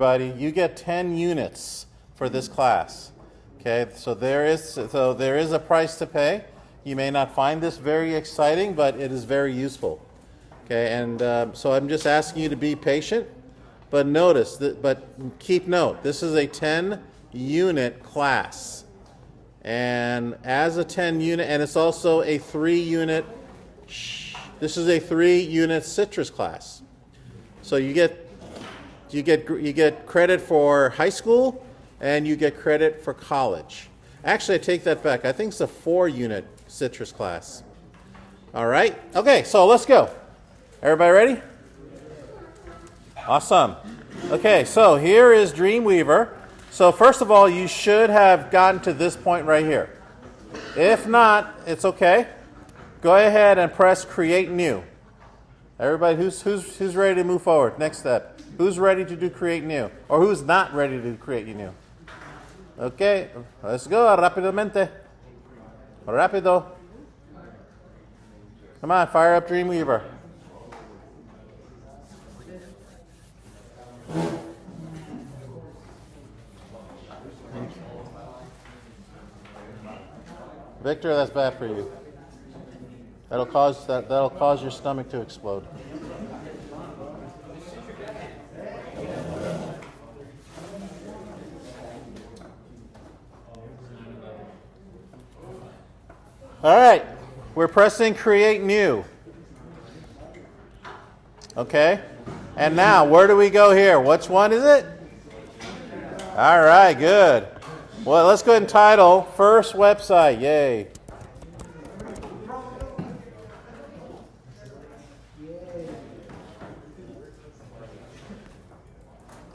everybody, you get 10 units for this class. Okay, so there is a price to pay. You may not find this very exciting, but it is very useful. Okay, and so I'm just asking you to be patient, but keep note, this is a 10-unit class. And as a 10-unit, and it's also a 3-unit, this is a 3-unit citrus class. So you get credit for high school, and you get credit for college. Actually, I take that back. I think it's a 4-unit citrus class. All right? Okay, so let's go. Everybody ready? Awesome. Okay, so here is Dreamweaver. So first of all, you should have gotten to this point right here. If not, it's okay. Go ahead and press Create New. Everybody, who's ready to move forward? Next step. Who's ready to do Create New? Or who's not ready to do Create New? Okay, let's go. Rápidamente. Rápido. Come on, fire up Dreamweaver. Victor, that's bad for you. That'll cause your stomach to explode. All right, we're pressing Create New. Okay, and now where do we go here? Which one is it? All right, good. Well, let's go ahead and title First Website. Yay.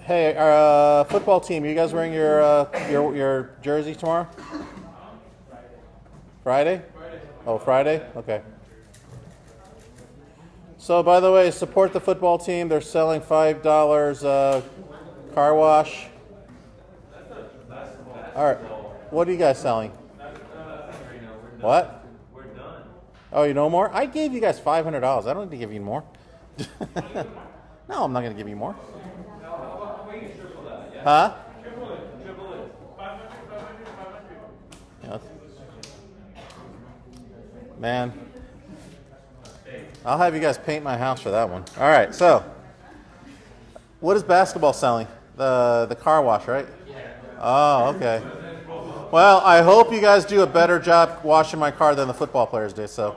Hey, our football team, are you guys wearing your jersey tomorrow? Friday? Oh, Friday? Okay. So, by the way, support the football team. They're selling $5 car wash. All right. What are you guys selling? What? We're done. Oh, you know more? I gave you guys $500. I don't need to give you more. No, I'm not going to give you more. Huh? Yeah. Man, I'll have you guys paint my house for that one. All right, so what is basketball selling? The car wash, right? Oh, okay. Well, I hope you guys do a better job washing my car than the football players do. So,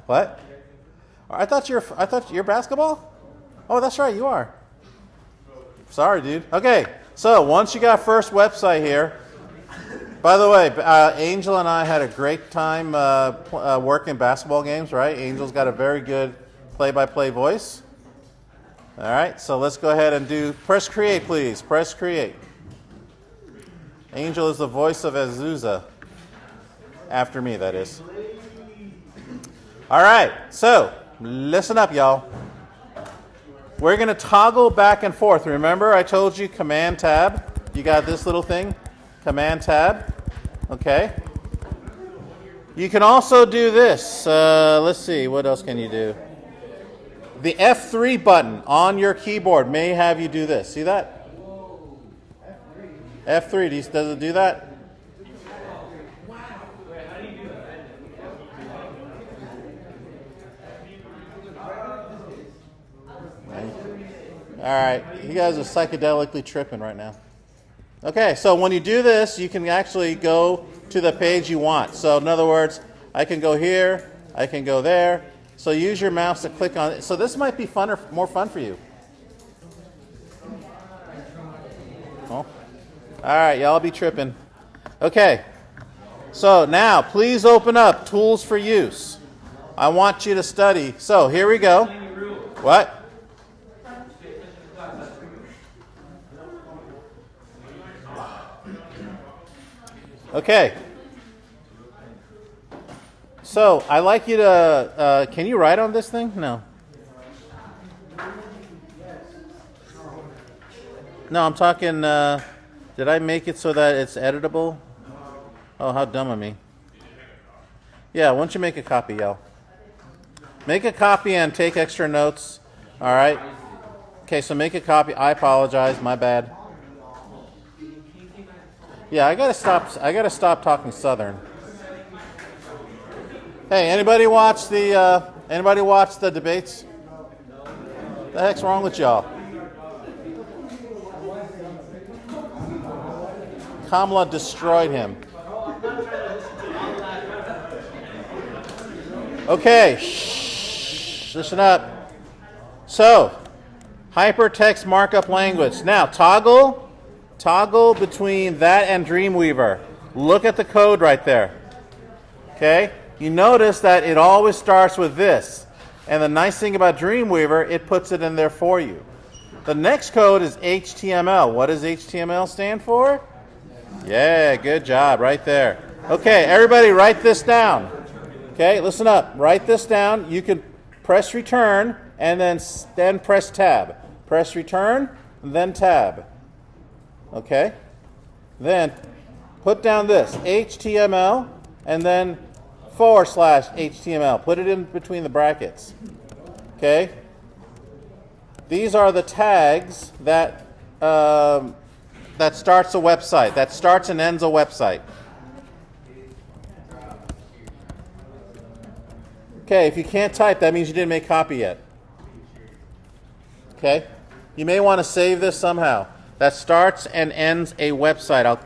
what? I thought you're basketball. Oh, that's right, you are. Sorry, dude. Okay, so once you got first website here. By the way, Angel and I had a great time working basketball games, right? Angel's got a very good play-by-play voice. All right, so let's go ahead and press Create, please. Press Create. Angel is the voice of Azusa. After me, that is. All right, so listen up, y'all. We're going to toggle back and forth. Remember, I told you Command-Tab. You got this little thing, Command-Tab. Okay. You can also do this. Let's see, what else can you do? The F3 button on your keyboard may have you do this. See that? F3, does it do that? All right, you guys are psychedelically tripping right now. Okay, so when you do this, you can actually go to the page you want. So in other words, I can go here, I can go there. So use your mouse to click on it. So this might be more fun for you. Oh. All right, y'all be tripping. Okay, so now please open up Tools for Use. I want you to study. So here we go. What? Okay. So I'd like you to, can you write on this thing? No. No, I'm talking, did I make it so that it's editable? Oh, how dumb of me. Yeah, why don't you make a copy, y'all? Make a copy and take extra notes. All right. Okay, so make a copy. I apologize. My bad. Yeah, I gotta stop talking Southern. Hey, anybody watch the debates? The heck's wrong with y'all? Kamala destroyed him. Okay, shh, listen up. So, hypertext markup language. Now, toggle between that and Dreamweaver. Look at the code right there. Okay? You notice that it always starts with this. And the nice thing about Dreamweaver, it puts it in there for you. The next code is HTML. What does HTML stand for? Yeah, good job, right there. Okay, everybody write this down. Okay, listen up. Write this down. You can press return and then press tab. Press return, then tab. Okay? Then put down this, HTML, and then / HTML. Put it in between the brackets. Okay? These are the tags that starts a website, that starts and ends a website. Okay, if you can't type, that means you didn't make copy yet. Okay? You may want to save this somehow. That starts and ends a website.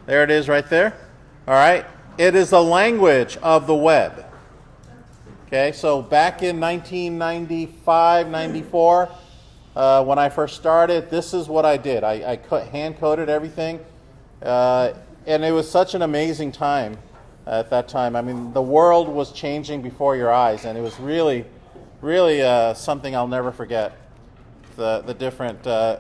There it is right there. All right? It is the language of the web. Okay, so back in 1995, 94, when I first started, this is what I did. I hand-coded everything, and it was such an amazing time at that time. I mean, the world was changing before your eyes, and it was really, really something I'll never forget. The different... All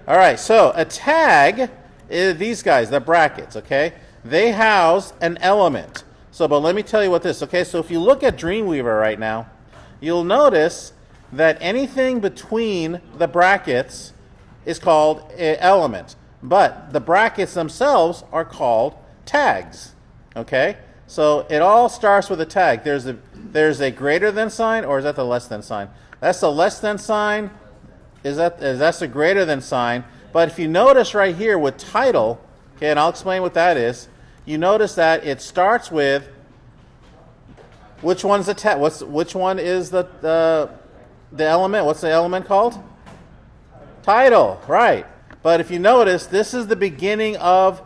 right, so a tag is these guys, the brackets, okay? They house an element. So, but let me tell you what this, okay? So if you look at Dreamweaver right now, you'll notice that anything between the brackets is called an element. But the brackets themselves are called tags, okay? So it all starts with a tag. There's a greater than sign, or is that the less than sign? That's the less than sign. That's the greater than sign. But if you notice right here with title, okay, and I'll explain what that is, you notice that it starts with which one's the tag? Which one is the element? What's the element called? Title, right? But if you notice, this is the beginning of.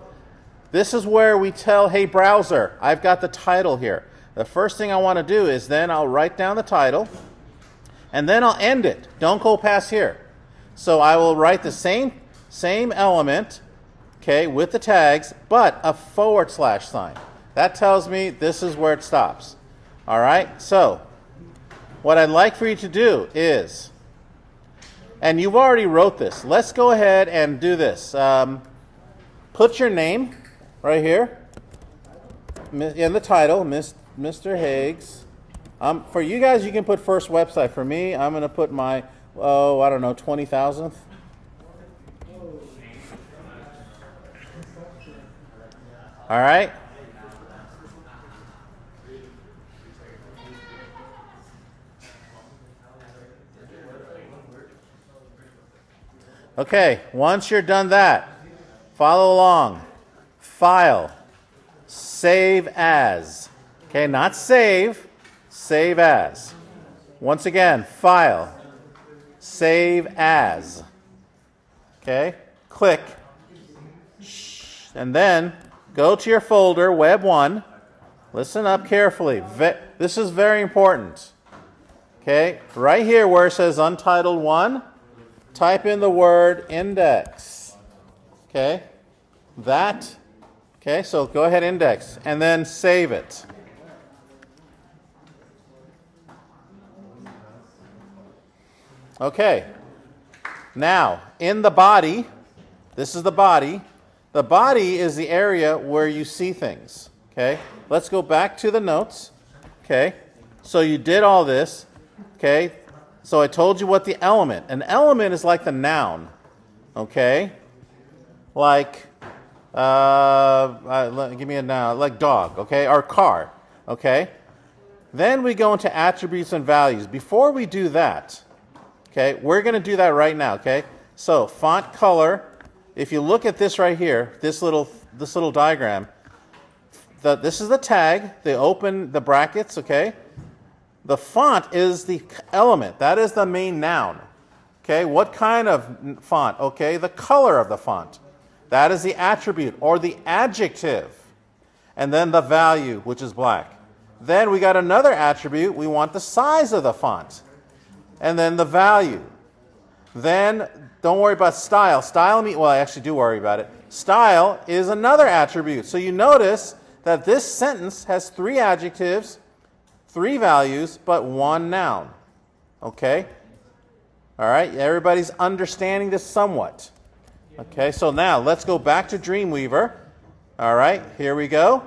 This is where we tell, hey browser, I've got the title here. The first thing I want to do is then I'll write down the title, and then I'll end it. Don't go past here. So I will write the same element. Okay, with the tags, but a / sign. That tells me this is where it stops. All right, so what I'd like for you to do is, and you've already wrote this, let's go ahead and do this. Put your name right here in the title, Mr. Higgs. For you guys, you can put first website. For me, I'm going to put my, I don't know, 20,000th. All right. Okay, once you're done that, follow along. File, save as. Okay, not save, save as. Once again, file, save as. Okay, click, and then go to your folder, Web 1. Listen up carefully. This is very important. Okay, right here where it says Untitled 1, type in the word index. Okay, so go ahead, index, and then save it. Okay, now in the body, this is the body. The body is the area where you see things, okay? Let's go back to the notes, okay? So you did all this, okay? So I told you what the element. An element is like the noun, okay? Like, give me a noun, like dog, okay? Or car, okay? Then we go into attributes and values. Before we do that, okay, we're going to do that right now, okay? So font color, if you look at this right here, this little diagram, this is the tag, the brackets, okay? The font is the element. That is the main noun. Okay, what kind of font? Okay, the color of the font. That is the attribute or the adjective. And then the value, which is black. Then we got another attribute. We want the size of the font. And then the value. Then don't worry about style. Well, I actually do worry about it. Style is another attribute. So you notice that this sentence has 3 adjectives, 3 values, but 1 noun. Okay? All right, everybody's understanding this somewhat. Okay, so now let's go back to Dreamweaver. All right, here we go.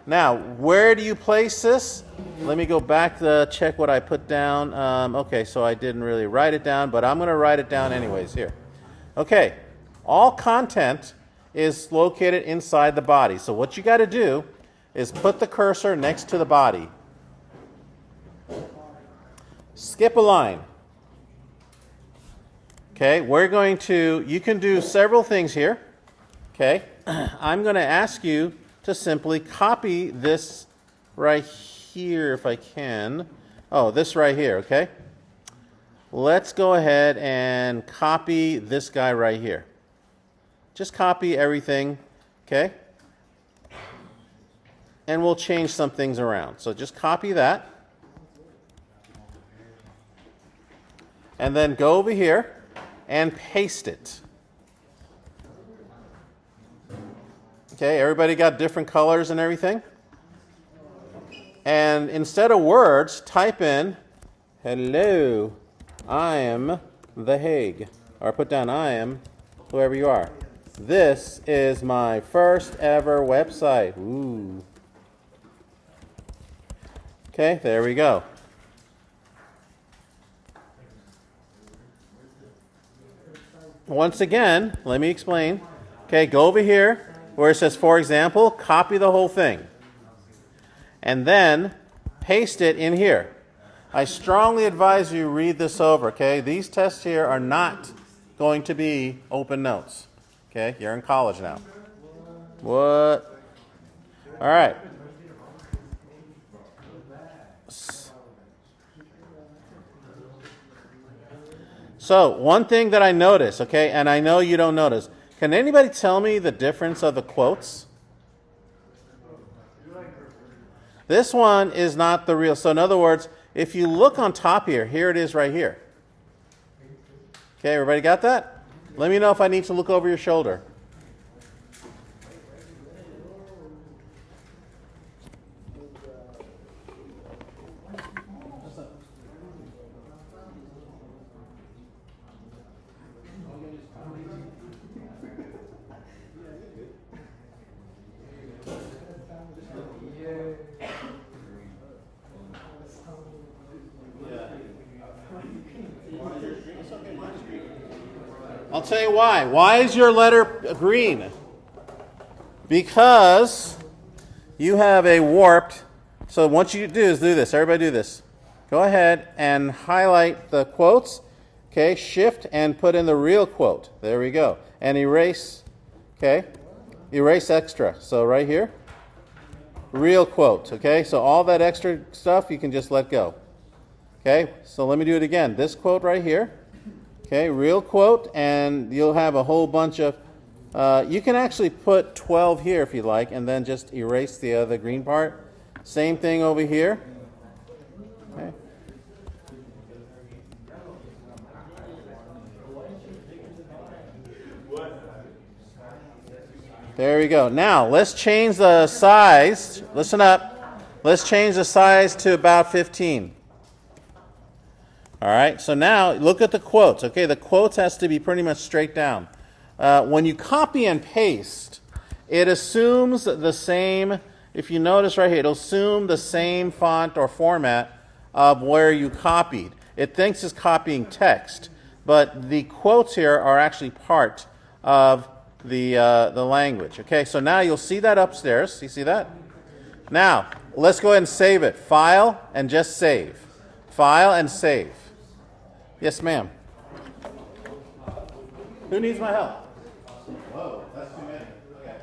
Now, where do you place this? Let me go back to check what I put down. Okay, so I didn't really write it down, but I'm going to write it down anyways here. Okay, all content is located inside the body. So what you got to do is put the cursor next to the body. Skip a line. Okay, you can do several things here. Okay, I'm going to ask you to simply copy this right here if I can. Oh, this right here, okay? Let's go ahead and copy this guy right here. Just copy everything, okay? And we'll change some things around. So just copy that. And then go over here and paste it. Okay, everybody got different colors and everything? And instead of words, type in, hello, I am The Hague. Or put down, I am whoever you are. This is my first ever website. Ooh. Okay, there we go. Once again, let me explain. Okay, go over here where it says, for example, copy the whole thing. And then paste it in here. I strongly advise you read this over, okay? These tests here are not going to be open notes. Okay, you're in college now. What? All right. So, one thing that I notice, okay, and I know you don't notice, can anybody tell me the difference of the quotes? This one is not the real. So, in other words, if you look on top here, here it is right here. Okay, everybody got that? Let me know if I need to look over your shoulder. I'll tell you why. Why is your letter green? Because you have a warped. So what you do is do this. Everybody do this. Go ahead and highlight the quotes. Okay, shift and put in the real quote. There we go. And erase. Okay, erase extra. So right here, real quote. Okay, so all that extra stuff you can just let go. Okay, so let me do it again. This quote right here. Okay, real quote, and you'll have a whole bunch of, you can actually put 12 here if you like, and then just erase the other green part. Same thing over here. Okay. There we go. Now, let's change the size. Listen up. Let's change the size to about 15. All right, so now look at the quotes. Okay, the quotes has to be pretty much straight down. When you copy and paste, it assumes the same, if you notice right here, it'll assume the same font or format of where you copied. It thinks it's copying text, but the quotes here are actually part of the language. Okay, so now you'll see that upstairs. You see that? Now, let's go ahead and save it. File and just save. File and save. Yes, ma'am. Who needs my help? Whoa, that's too many. Okay.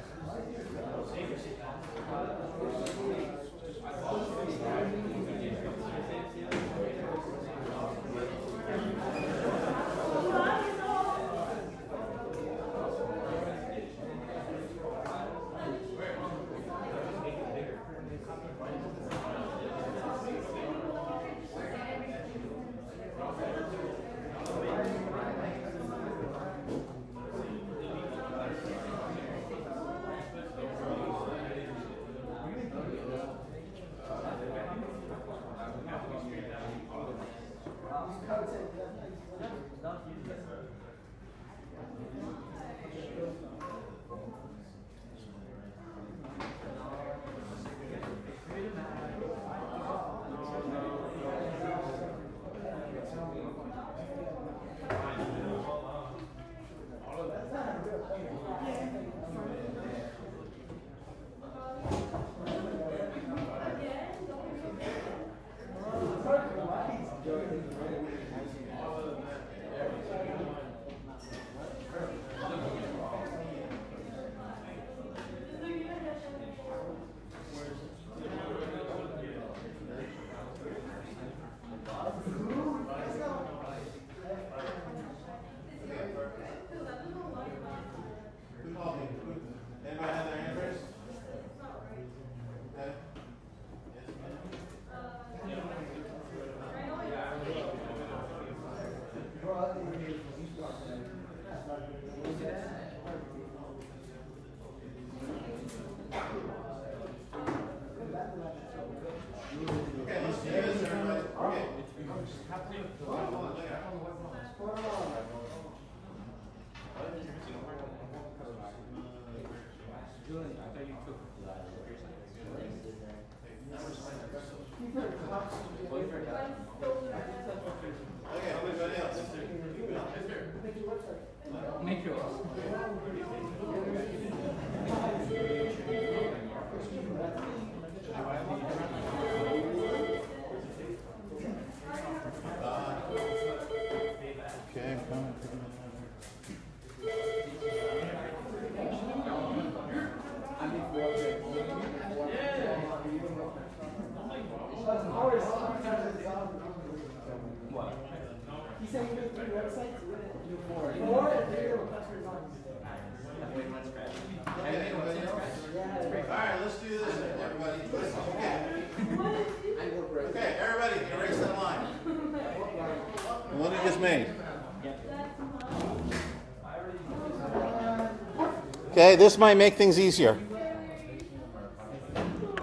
Anybody have their hand raised? Okay. Okay, let's do this, everybody. Okay. Hold on, look at it. Okay, everybody else. Okay, I'm coming. What? He's saying you make 3 websites? Do 4. Okay, all right, let's do this, everybody. Okay, everybody, erase that line. The one you just made. Okay, this might make things easier.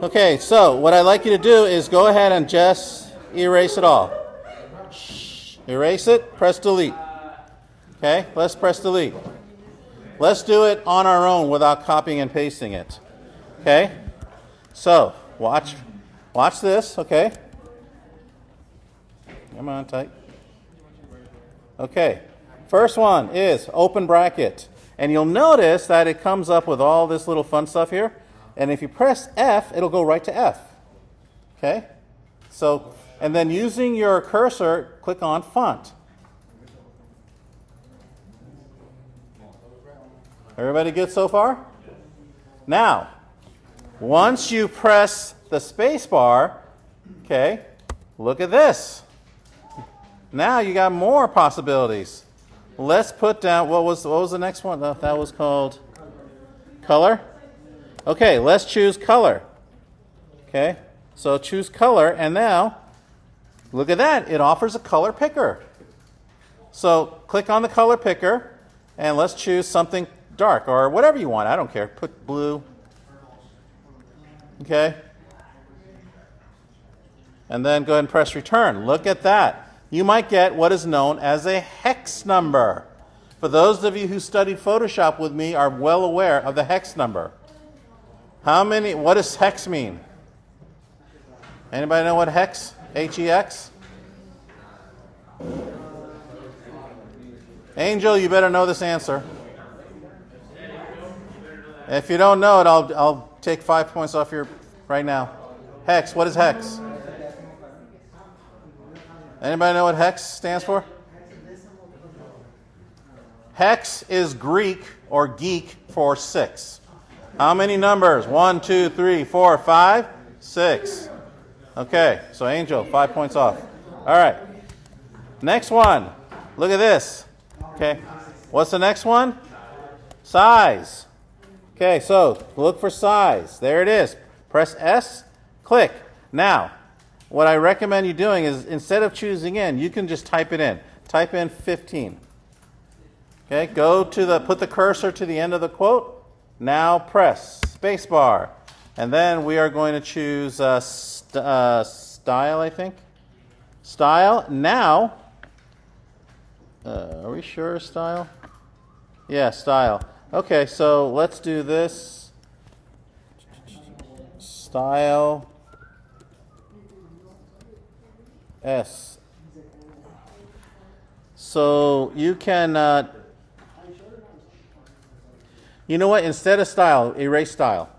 Okay, so what I'd like you to do is go ahead and just erase it all. Erase it, press delete. Okay, let's press delete. Let's do it on our own without copying and pasting it. Okay, so watch this, okay? Come on, tight. Okay, first one is open bracket. And you'll notice that it comes up with all this little fun stuff here. And if you press F, it'll go right to F. Okay? So, and then using your cursor, click on font. Everybody good so far? Now, once you press the space bar, okay, look at this. Now you got more possibilities. Let's put down, what was the next one? That was called color. Okay, let's choose color. Okay, so choose color, and now, look at that. It offers a color picker. So click on the color picker, and let's choose something dark, or whatever you want. I don't care. Put blue. Okay. And then go ahead and press return. Look at that. You might get what is known as a hex number. For those of you who studied Photoshop with me are well aware of the hex number. What does hex mean? Anybody know what hex? H-E-X? Angel, you better know this answer. If you don't know it, I'll take 5 points off your right now. Hex. What is hex? Anybody know what hex stands for? Hex is Greek or geek for 6. How many numbers? 1, 2, 3, 4, 5, 6. Okay, so Angel, 5 points off. All right. Next one. Look at this. Okay. What's the next one? Size. Okay, so look for size. There it is. Press S, click. Now, what I recommend you doing is instead of choosing in, you can just type it in. Type in 15. Okay, put the cursor to the end of the quote. Now press spacebar. And then we are going to choose style, I think. Style. Now, are we sure style? Yeah, style. Okay, so let's do this. Style S. So you can, you know what? Instead of style, erase style.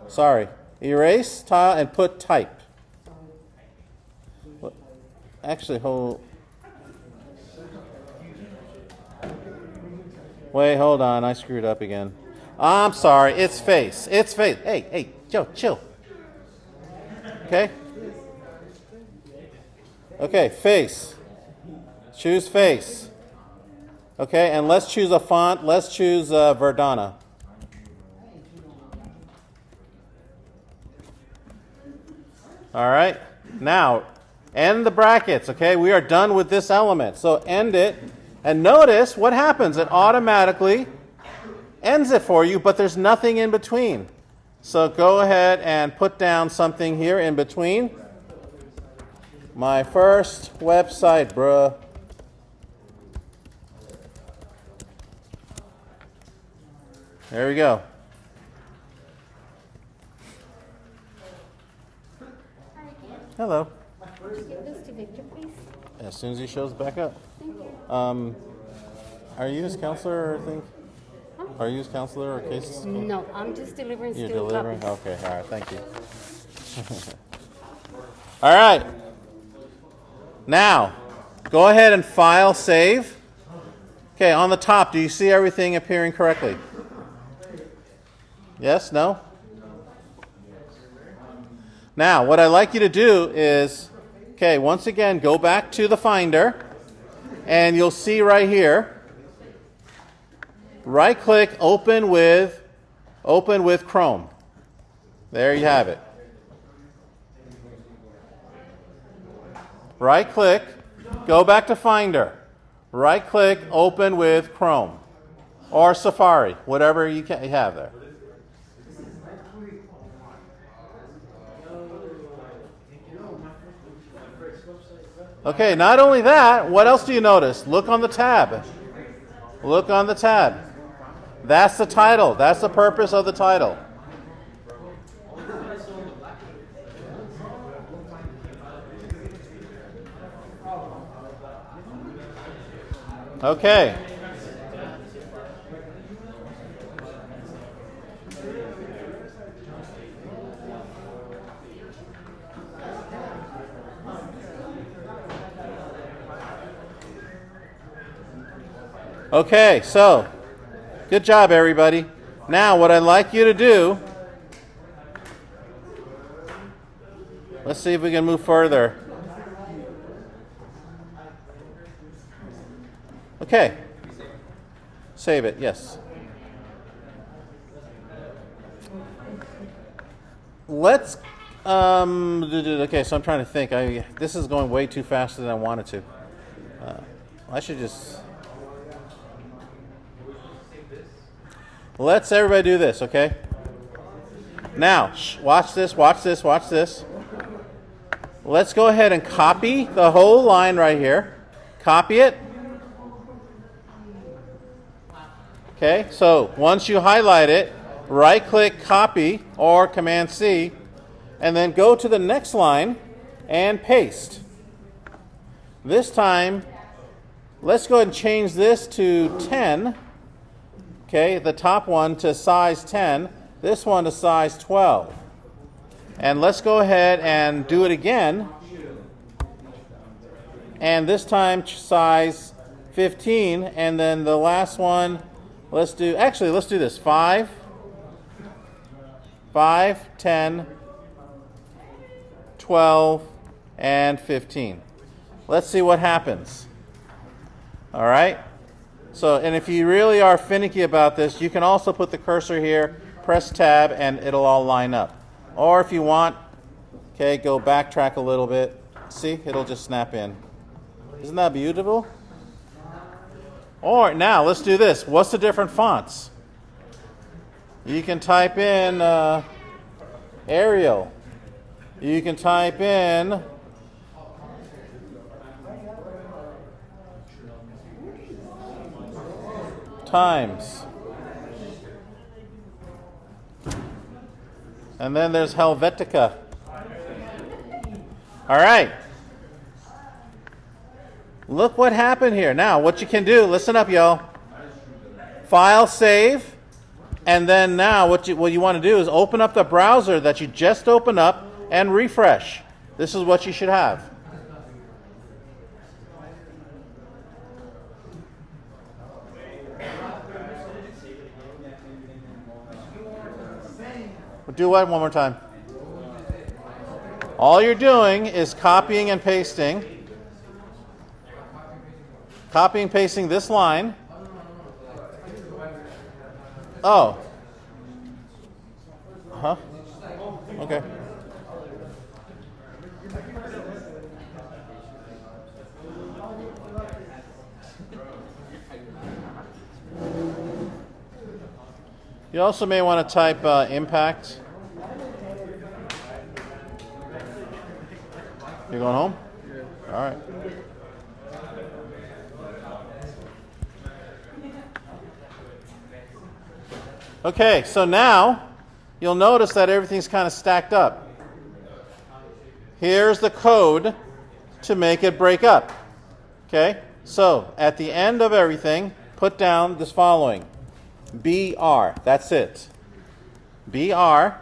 Sorry. Erase style and put type. Actually, Wait, hold on. I screwed up again. I'm sorry. It's face. It's face. Hey, Joe, chill. Okay? Okay, face. Choose face. Okay, and let's choose a font. Let's choose Verdana. All right. Now, end the brackets. Okay, we are done with this element. So end it. And notice what happens. It automatically ends it for you, but there's nothing in between. So go ahead and put down something here in between. My first website, bruh. There we go. Hello. Could you give this to Victor, please? As soon as he shows back up. Thank you. Are you his counselor, I think? Huh? Are you his counselor or case? No, I'm just delivering You're student delivering? copies. Okay, all right, thank you. All right. Now, go ahead and file, save. Okay, on the top, do you see everything appearing correctly? Yes? No? Now, what I'd like you to do is, okay, once again, go back to the Finder, and you'll see right here, right-click, open with Chrome. There you have it. Right-click, go back to Finder. Right-click, open with Chrome. Or Safari, whatever you have there. Okay, not only that, what else do you notice? Look on the tab. Look on the tab. That's the title. That's the purpose of the title. Okay. Okay, so good job, everybody. Now, what I'd like you to do, let's see if we can move further. Okay. Save it, yes. Let's, okay, so I'm trying to think. This is going way too faster than I wanted to. I should just... Let's everybody do this, okay? Now, watch this, watch this, watch this. Let's go ahead and copy the whole line right here. Copy it. Okay, so once you highlight it, right-click copy or Command-C, and then go to the next line and paste. This time, let's go ahead and change this to 10. Okay, the top one to size 10, this one to size 12. And let's go ahead and do it again. And this time size 15. And then the last one, let's do this. 5, 10, 12, and 15. Let's see what happens. All right. So, and if you really are finicky about this, you can also put the cursor here, press tab, and it'll all line up. Or if you want, okay, go backtrack a little bit. See, it'll just snap in. Isn't that beautiful? Or now, let's do this. What's the different fonts? You can type in Arial. You can type in Times. And then there's Helvetica. All right. Look what happened here. Now, what you can do, listen up, y'all. File, save, and then now what you want to do is open up the browser that you just opened up and refresh. This is what you should have. Do what one more time? All you're doing is copying and pasting. Copying and pasting this line. Oh. Huh? Okay. You also may want to type impact. You're going home? All right. Okay, so now you'll notice that everything's kind of stacked up. Here's the code to make it break up. Okay, so at the end of everything, put down this following. BR, that's it. BR,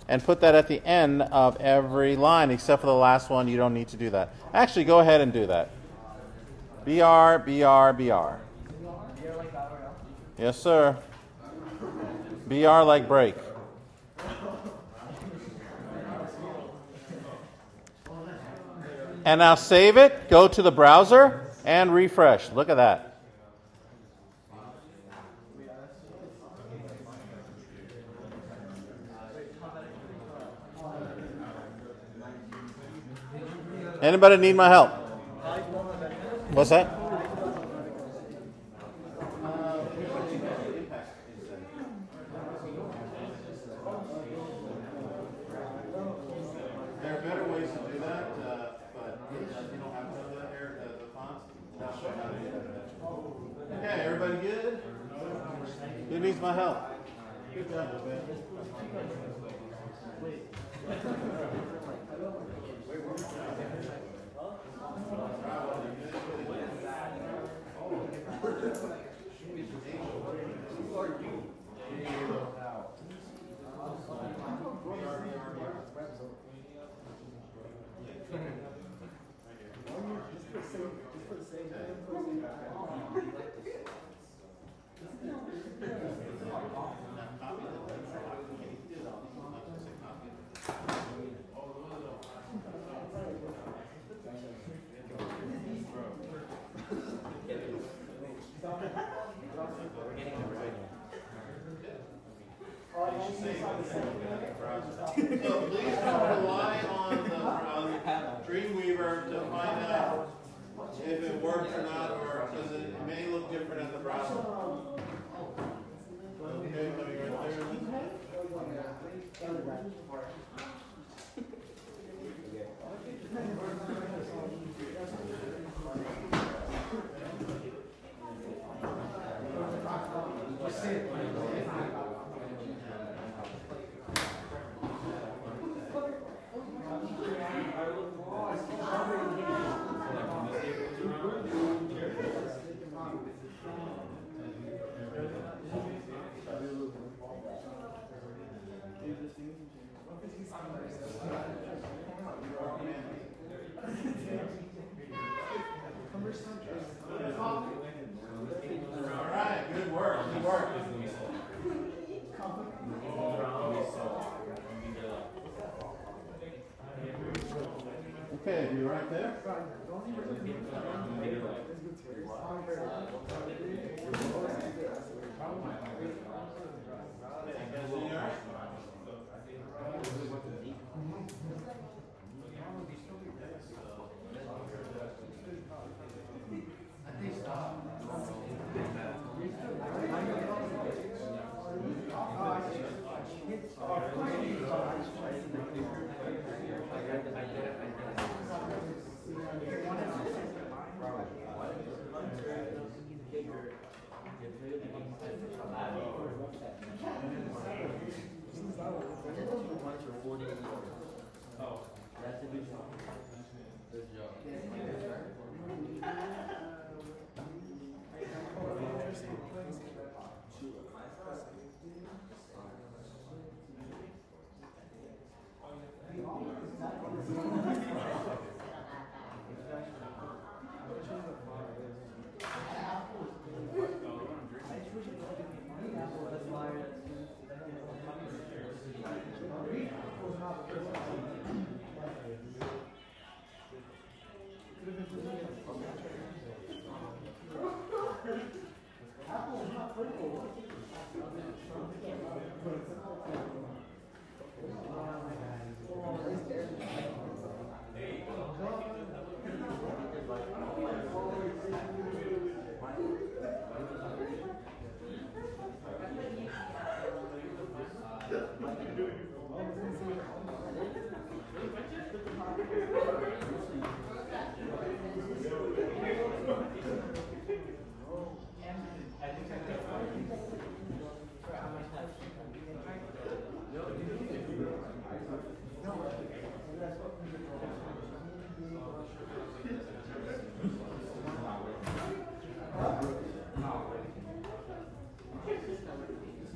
and put that at the end of every line, except for the last one. You don't need to do that. Actually, go ahead and do that. BR, BR, BR. Yes, sir. BR like break. And now save it, go to the browser, and refresh. Look at that. Anybody need my help? What's that? There are better ways to do that, but you don't have to do that here, the fonts. I'll show you how to do that. Okay, everybody good? Who needs my help? Good job, man. So please don't rely on Dreamweaver to find out if it works or not, or because it may look different at the browser. Okay, let me right there. right there.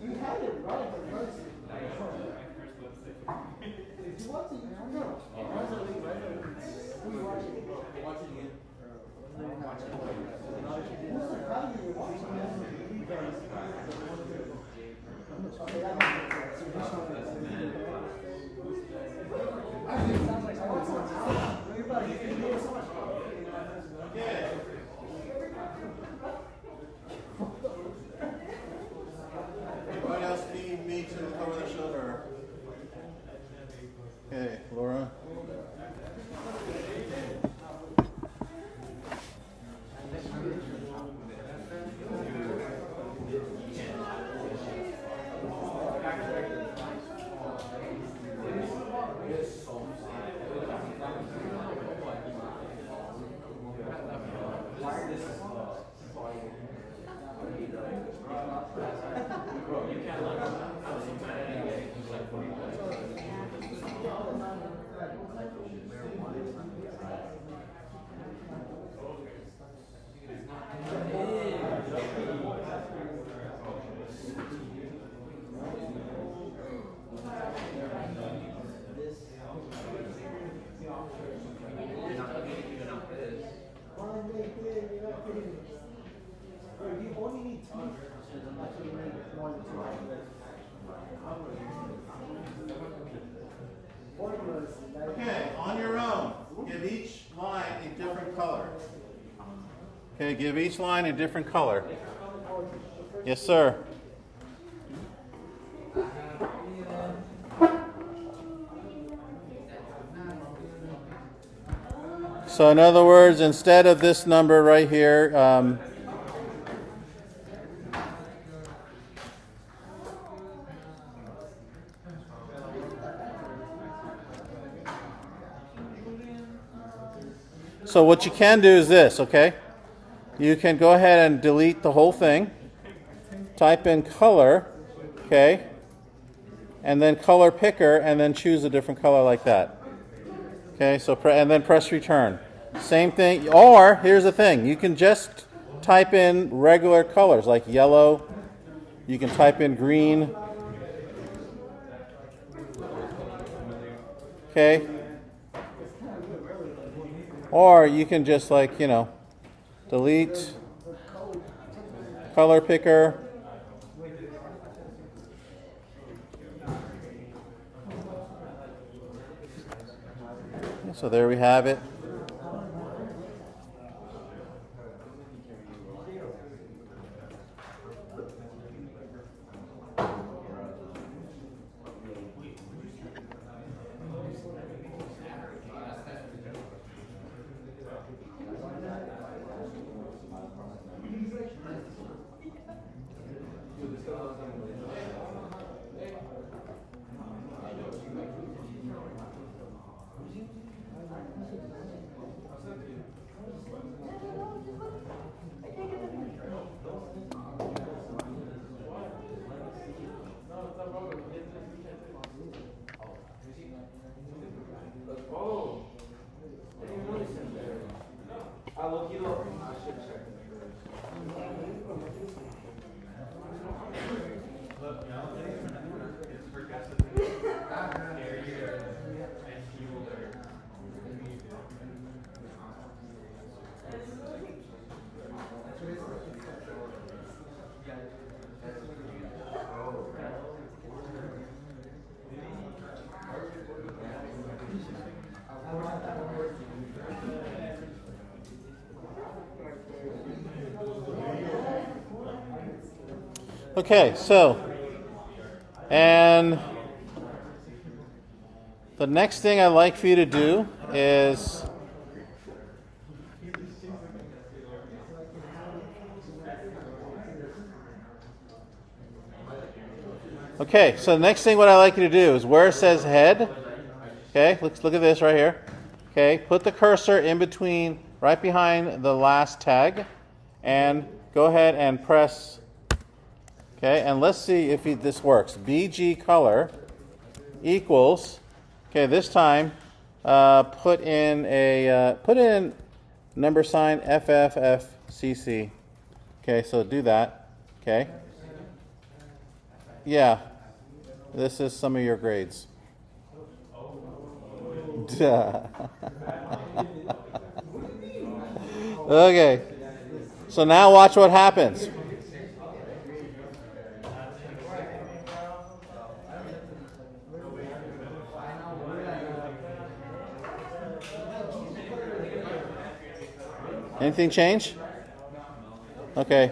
You had it right the first. If you want to, you can go. We watch it. Watch it again. Anybody else need me to cover their shoulder? Okay, Laura. You only need two. Actually, you need more than two. Okay, on your own, give each line a different color. Okay, give each line a different color. Yes, sir. So in other words, instead of this number right here, so what you can do is this, okay? You can go ahead and delete the whole thing. Type in color, okay? And then color picker, and then choose a different color like that. Okay, so and then press return. Same thing, or here's the thing, you can just type in regular colors like yellow. You can type in green. Okay. Or you can just delete, color picker. So there we have it. Okay, so, and the next thing I'd like for you to do is okay, so the next thing what I'd like you to do is where it says head, okay, let's look at this right here. Okay, put the cursor in between, right behind the last tag, and go ahead and press. Okay, and let's see if this works. BG color equals. Okay, this time put in number sign FFFCC. Okay, so do that. Okay. Yeah, this is some of your grades. Okay, so now watch what happens. Anything change? Okay.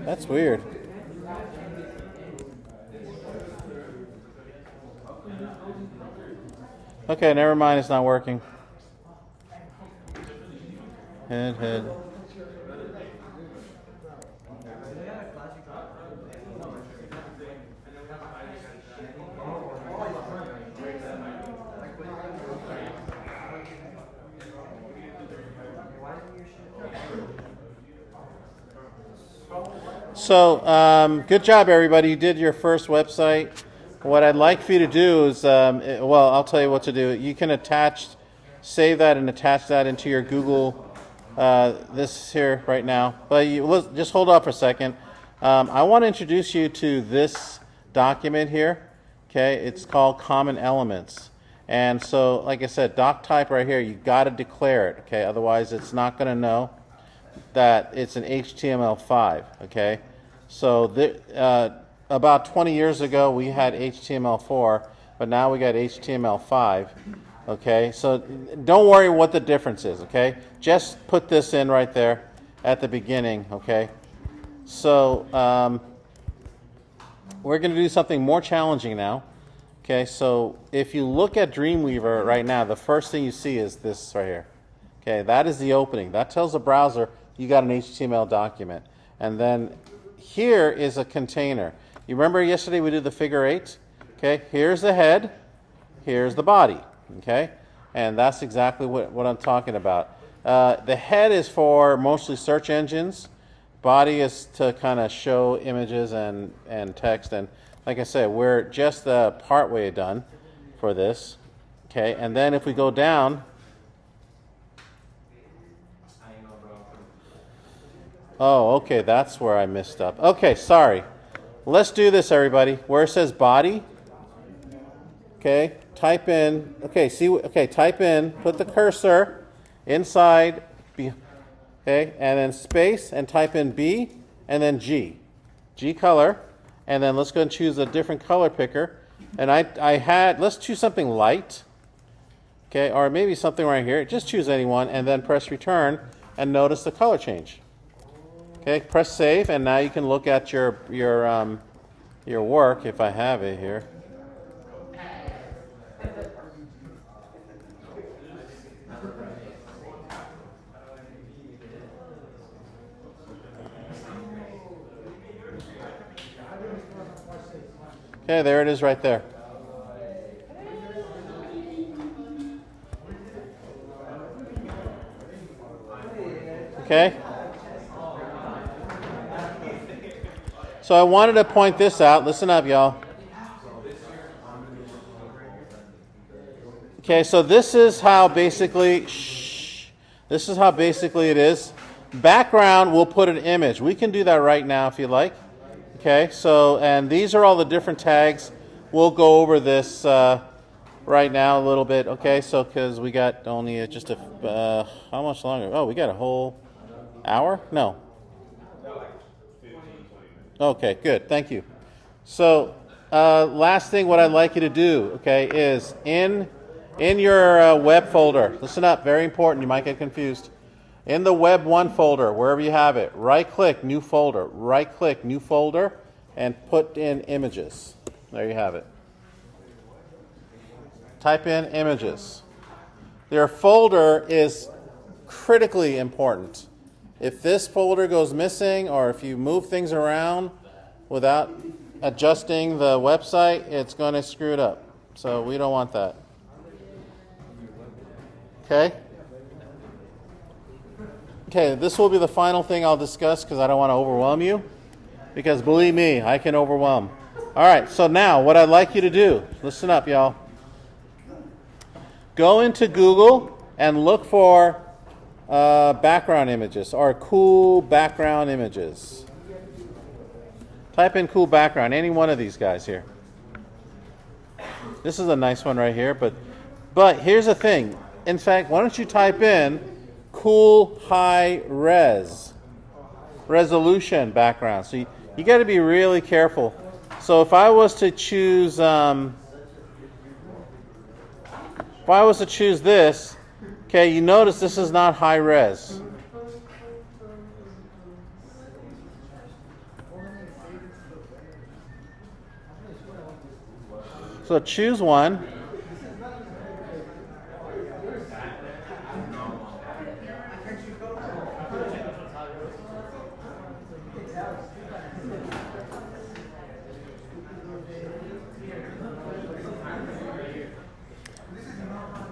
That's weird. Okay, never mind. It's not working. Head. So, good job, everybody. You did your first website. What I'd like for you to do is, I'll tell you what to do. You can save that and attach that into your Google, this here right now. But just hold off for a second. I want to introduce you to this document here. Okay, it's called Common Elements. And so, like I said, doc type right here, you got to declare it. Okay, otherwise it's not going to know that it's an HTML5. Okay. So about 20 years ago, we had HTML4, but now we got HTML5. Okay, so don't worry what the difference is. Okay, just put this in right there at the beginning. Okay, so we're going to do something more challenging now. Okay, so if you look at Dreamweaver right now, the first thing you see is this right here. Okay, that is the opening. That tells the browser you got an HTML document. And then here is a container. You remember yesterday we did the figure 8? Okay, here's the head, here's the body. Okay, and that's exactly what I'm talking about. The head is for mostly search engines. Body is to kind of show images and text. And like I said, we're just part way done for this. Okay, and then if we go down, oh, okay, that's where I messed up. Okay, sorry. Let's do this, everybody. Where it says body, okay, type in, type in, put the cursor inside, okay, and then space, and type in B, and then G color, and then let's go and choose a different color picker. And let's choose something light, okay, or maybe something right here. Just choose any one, and then press return, and notice the color change. Okay, press save, and now you can look at your work if I have it here. Okay, there it is right there. Okay. So I wanted to point this out. Listen up, y'all. Okay, so this is how basically, this is how basically it is. Background, we'll put an image. We can do that right now if you like. Okay, so, and these are all the different tags. We'll go over this right now a little bit. Okay, so because we got only just a, how much longer? Oh, we got a whole hour? No. Okay, good. Thank you. So, last thing what I'd like you to do, okay, is in your web folder, listen up, very important, you might get confused. In the Web 1 folder, wherever you have it, right-click, New Folder, right-click, New Folder, and put in Images. There you have it. Type in Images. Your folder is critically important. If this folder goes missing or if you move things around without adjusting the website, it's going to screw it up. So we don't want that. Okay? Okay, this will be the final thing I'll discuss because I don't want to overwhelm you. Because believe me, I can overwhelm. All right, so now what I'd like you to do, listen up, y'all. Go into Google and look for background images or cool background images. Type in cool background, any one of these guys here. This is a nice one right here, but here's the thing. In fact, why don't you type in cool high resolution background. So you got to be really careful. So if I was to choose this, okay, you notice this is not high res. So choose one.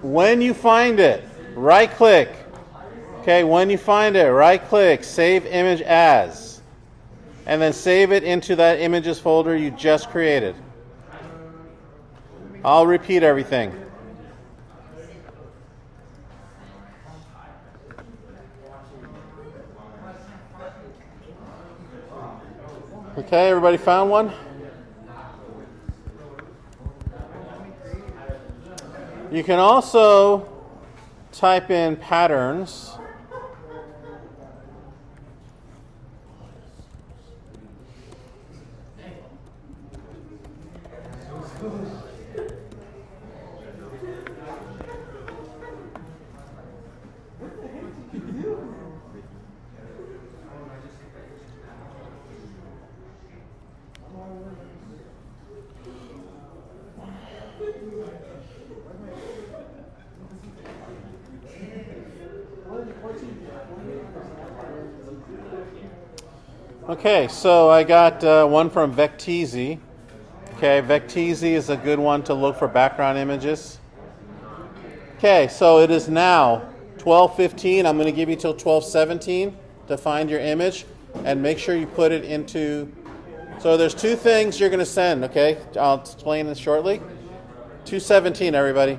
When you find it, right click. Okay, when you find it, right click, save image as. And then save it into that images folder you just created. I'll repeat everything. Okay, everybody found one? You can also type in patterns. Okay, so I got one from Vecteezy. Okay, Vecteezy is a good one to look for background images. Okay, so it is now 12:15. I'm going to give you till 12:17 to find your image, and make sure you put it into. So there's two things you're going to send. Okay, I'll explain this shortly. 2:17, everybody.